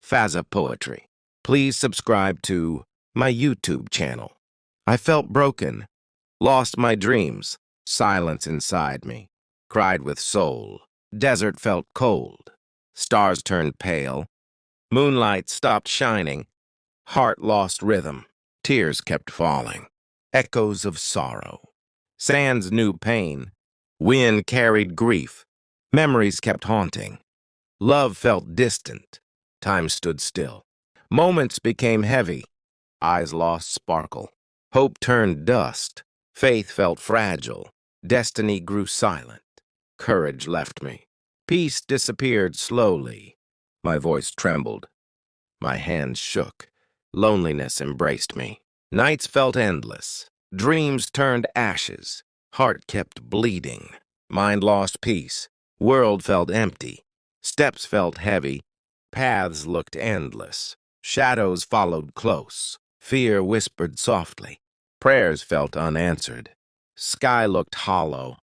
Fazza Poetry. Please subscribe to my YouTube channel. I felt broken, lost my dreams, silence inside me, cried with soul. Desert felt cold, stars turned pale, moonlight stopped shining, heart lost rhythm, tears kept falling, echoes of sorrow. Sands knew pain, wind carried grief, memories kept haunting. Love felt distant, time stood still. Moments became heavy, eyes lost sparkle. Hope turned dust, faith felt fragile, destiny grew silent. Courage left me. Peace disappeared slowly. My voice trembled. My hands shook. Loneliness embraced me. Nights felt endless. Dreams turned ashes. Heart kept bleeding. Mind lost peace. World felt empty. Steps felt heavy. Paths looked endless. Shadows followed close. Fear whispered softly. Prayers felt unanswered. Sky looked hollow.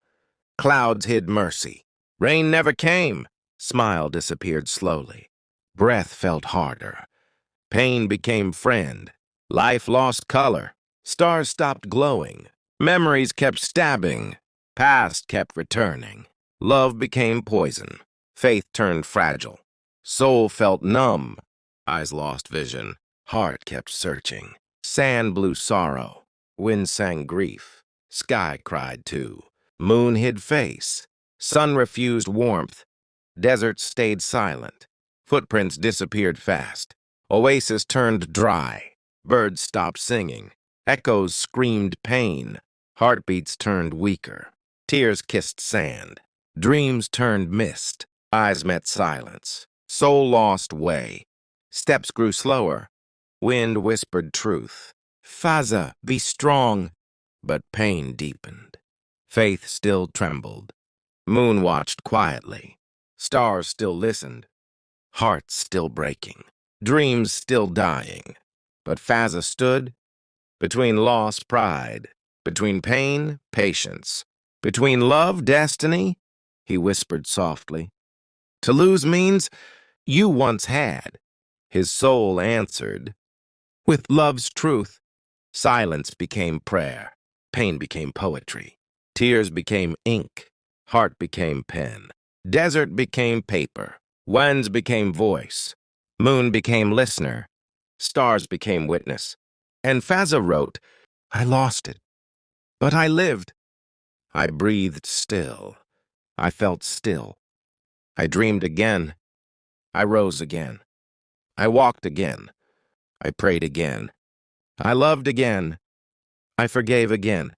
Clouds hid mercy. Rain never came. Smile disappeared slowly. Breath felt harder. Pain became friend. Life lost color. Stars stopped glowing. Memories kept stabbing. Past kept returning. Love became poison. Faith turned fragile. Soul felt numb. Eyes lost vision. Heart kept searching. Sand blew sorrow. Wind sang grief. Sky cried too. Moon hid face. Sun refused warmth. Desert stayed silent. Footprints disappeared fast. Oasis turned dry. Birds stopped singing. Echoes screamed pain. Heartbeats turned weaker. Tears kissed sand. Dreams turned mist. Eyes met silence. Soul lost way. Steps grew slower. Wind whispered truth. Fazza, be strong. But pain deepened. Faith still trembled. Moon watched quietly. Stars still listened. Hearts still breaking. Dreams still dying. But Fazza stood between loss, pride, between pain, patience, between love, destiny. He whispered softly. To lose means you once had. His soul answered. With love's truth, silence became prayer. Pain became poetry. Tears became ink. Heart became pen. Desert became paper. Winds became voice. Moon became listener. Stars became witness. And Fazza wrote, I lost it, but I lived. I breathed still. I felt still. I dreamed again. I rose again. I walked again. I prayed again. I loved again. I forgave again.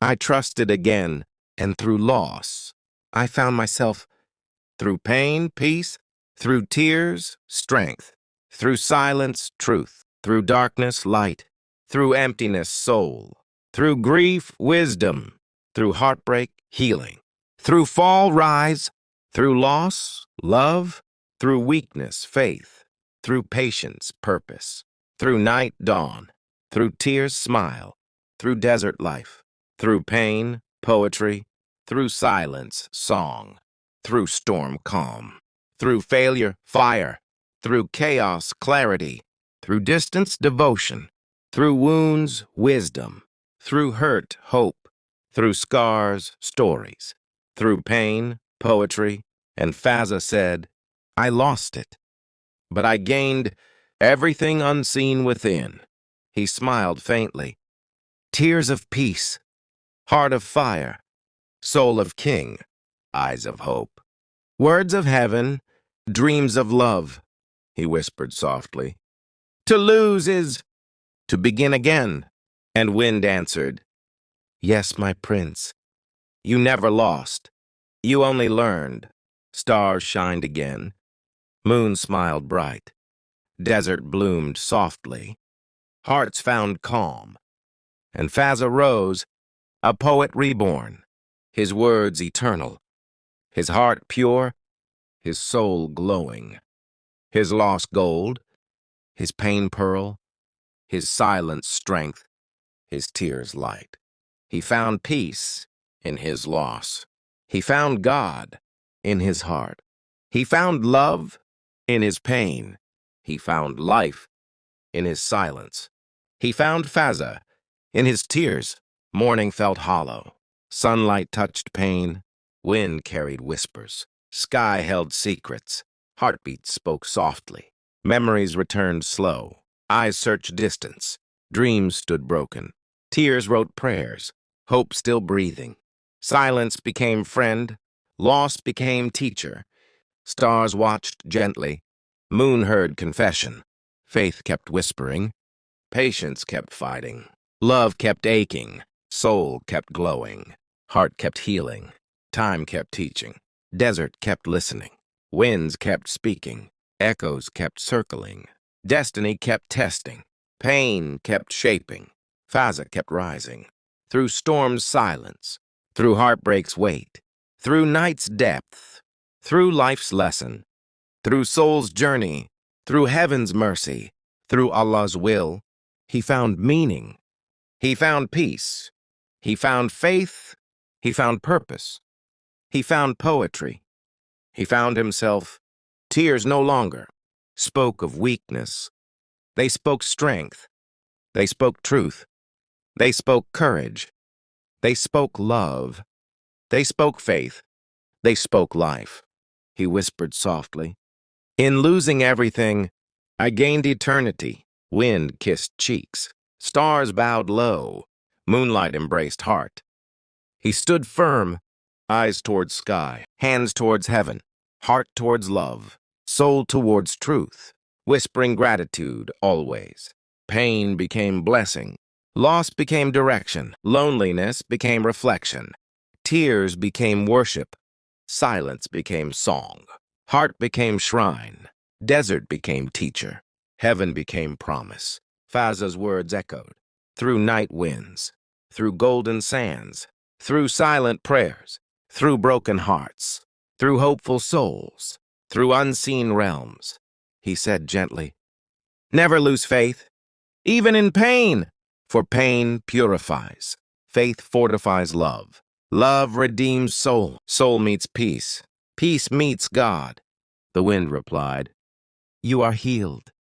I trusted again, and through loss, I found myself through pain, peace, through tears, strength, through silence, truth, through darkness, light, through emptiness, soul, through grief, wisdom, through heartbreak, healing, through fall, rise, through loss, love, through weakness, faith, through patience, purpose, through night, dawn, through tears, smile, through desert life, through pain, poetry, through silence, song, through storm, calm, through failure, fire, through chaos, clarity, through distance, devotion, through wounds, wisdom, through hurt, hope, through scars, stories, through pain, poetry, and Fazza said, I lost it, but I gained everything unseen within. He smiled faintly. Tears of peace, heart of fire, soul of king, eyes of hope. Words of heaven, dreams of love, he whispered softly. To lose is to begin again. And wind answered, yes, my prince, you never lost. You only learned. Stars shined again. Moon smiled bright. Desert bloomed softly. Hearts found calm. And Fazza rose, a poet reborn, his words eternal, his heart pure, his soul glowing, his loss gold, his pain pearl, his silence strength, his tears light. He found peace in his loss. He found God in his heart. He found love in his pain. He found life in his silence. He found Fazza in his tears. Morning felt hollow. Sunlight touched pain. Wind carried whispers. Sky held secrets. Heartbeats spoke softly. Memories returned slow. Eyes searched distance. Dreams stood broken. Tears wrote prayers. Hope still breathing. Silence became friend. Loss became teacher. Stars watched gently. Moon heard confession. Faith kept whispering. Patience kept fighting. Love kept aching. Soul kept glowing. Heart kept healing. Time kept teaching. Desert kept listening. Winds kept speaking. Echoes kept circling. Destiny kept testing. Pain kept shaping. Fazza kept rising. Through storm's silence. Through heartbreak's weight. Through night's depth. Through life's lesson. Through soul's journey. Through heaven's mercy. Through Allah's will. He found meaning. He found peace. He found faith. He found purpose. He found poetry. He found himself. Tears no longer spoke of weakness. They spoke strength. They spoke truth. They spoke courage. They spoke love. They spoke faith. They spoke life. He whispered softly. In losing everything, I gained eternity. Wind kissed cheeks. Stars bowed low. Moonlight embraced heart. He stood firm, eyes towards sky, hands towards heaven, heart towards love, soul towards truth, whispering gratitude always. Pain became blessing. Loss became direction. Loneliness became reflection. Tears became worship. Silence became song. Heart became shrine. Desert became teacher. Heaven became promise. Fazza's words echoed through night winds, through golden sands, through silent prayers, through broken hearts, through hopeful souls, through unseen realms. He said gently, never lose faith, even in pain, for pain purifies. Faith fortifies love. Love redeems soul. Soul meets peace. Peace meets God. The wind replied, you are healed.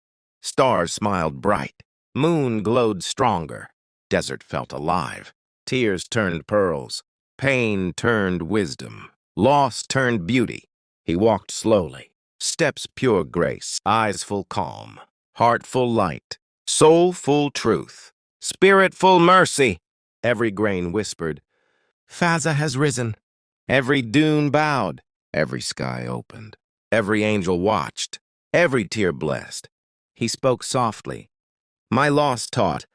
Stars smiled bright. Moon glowed stronger. Desert felt alive. Tears turned pearls. Pain turned wisdom. Loss turned beauty. He walked slowly. Steps pure grace. Eyes full calm. Heart full light. Soul full truth. Spirit full mercy. Every grain whispered, Fazza has risen. Every dune bowed. Every sky opened. Every angel watched. Every tear blessed. He spoke softly. My loss taught.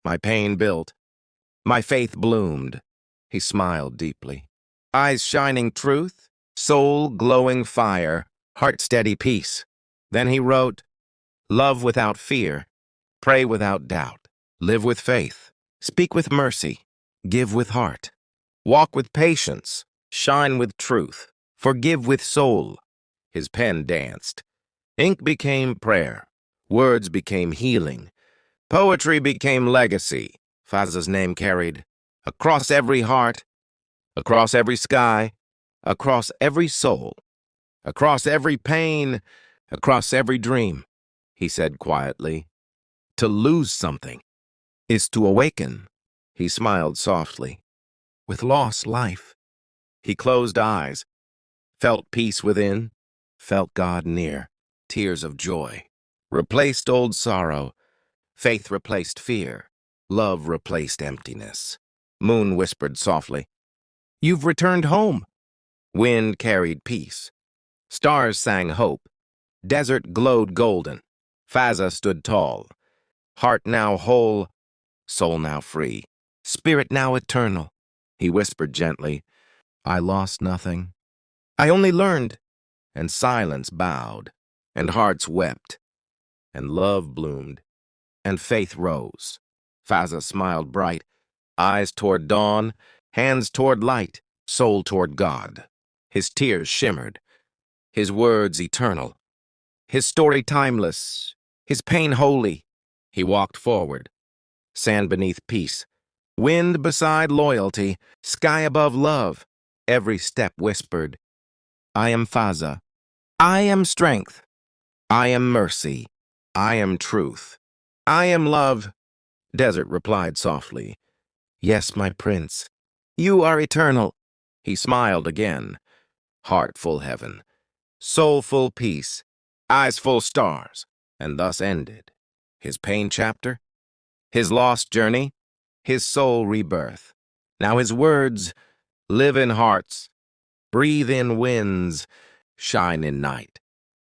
My pain built. My faith bloomed. He smiled deeply. Eyes shining truth. Soul glowing fire. Heart steady peace. Then he wrote, love without fear. Pray without doubt. Live with faith. Speak with mercy. Give with heart. Walk with patience. Shine with truth. Forgive with soul. His pen danced. Ink became prayer. Words became healing. Poetry became legacy. Fazza's name carried across every heart, across every sky, across every soul, across every pain, across every dream. He said quietly, to lose something is to awaken. He smiled softly. With lost life, he closed eyes, felt peace within, felt God near. Tears of joy replaced old sorrow. Faith replaced fear. Love replaced emptiness. Moon whispered softly, you've returned home. Wind carried peace. Stars sang hope. Desert glowed golden. Fazza stood tall. Heart now whole, soul now free, spirit now eternal. He whispered gently, I lost nothing. I only learned. And silence bowed, and hearts wept, and love bloomed, and faith rose. Fazza smiled bright, eyes toward dawn, hands toward light, soul toward God. His tears shimmered, his words eternal, his story timeless, his pain holy. He walked forward, sand beneath peace, wind beside loyalty, sky above love. Every step whispered, I am Fazza. I am strength. I am mercy. I am truth. I am love. Desert replied softly. Yes, my prince. You are eternal. He smiled again. Heart full heaven. Soul full peace. Eyes full stars. And thus ended his pain chapter, his lost journey, his soul rebirth. Now his words live in hearts, breathe in winds, shine in night,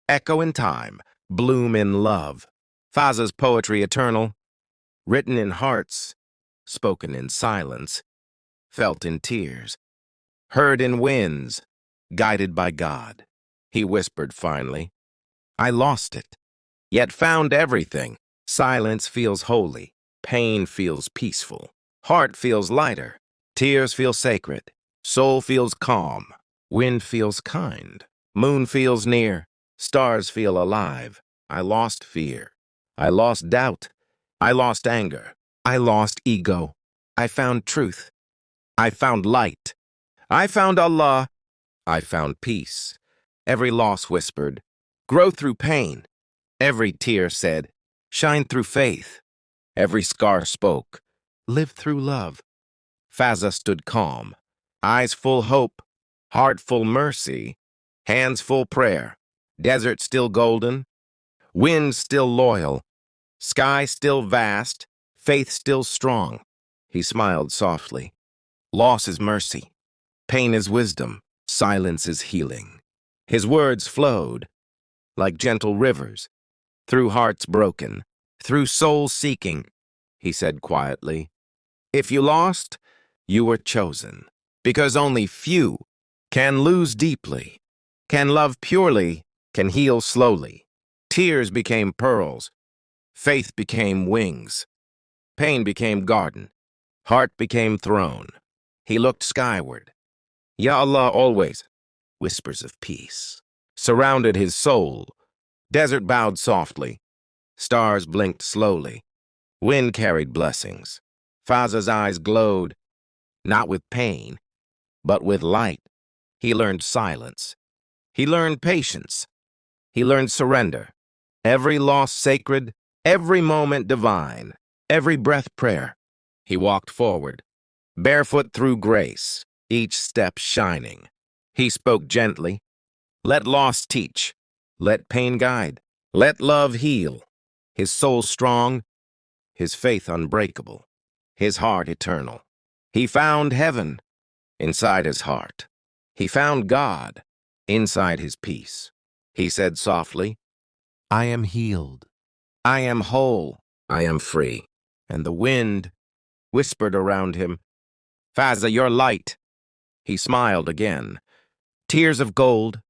echo in time, bloom in love. Fazza's poetry eternal, written in hearts, spoken in silence, felt in tears, heard in winds, guided by God. He whispered finally, I lost it, yet found everything. Silence feels holy, pain feels peaceful, heart feels lighter, tears feel sacred, soul feels calm, wind feels kind, moon feels near, stars feel alive. I lost fear. I lost doubt. I lost anger. I lost ego. I found truth. I found light. I found Allah. I found peace. Every loss whispered, grow through pain. Every tear said, shine through faith. Every scar spoke, live through love. Fazza stood calm, eyes full hope, heart full mercy, hands full prayer. Desert still golden, wind still loyal, sky still vast, faith still strong. He smiled softly. Loss is mercy, pain is wisdom, silence is healing. His words flowed like gentle rivers, through hearts broken, through souls seeking. He said quietly, if you lost, you were chosen, because only few can lose deeply, can love purely, can heal slowly. Tears became pearls, faith became wings, pain became garden, heart became throne. He looked skyward. Ya Allah always, whispers of peace, surrounded his soul. Desert bowed softly, stars blinked slowly, wind carried blessings. Fazza's eyes glowed, not with pain, but with light. He learned silence. He learned patience. He learned surrender. Every loss sacred, every moment divine, every breath prayer. He walked forward, barefoot through grace, each step shining. He spoke gently. Let loss teach. Let pain guide. Let love heal. His soul strong, his faith unbreakable, his heart eternal. He found heaven inside his heart. He found God inside his peace. He said softly, I am healed. I am whole. I am free. And the wind whispered around him, Fazza, your light. He smiled again. Tears of gold,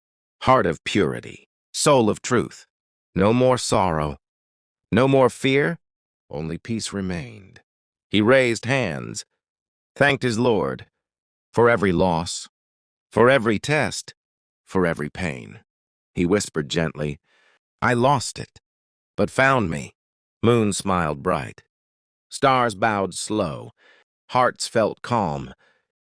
heart of purity, soul of truth. No more sorrow, no more fear, only peace remained. He raised hands, thanked his Lord for every loss, for every test, for every pain. He whispered gently, I lost it, but found me. Moon smiled bright. Stars bowed slow. Hearts felt calm.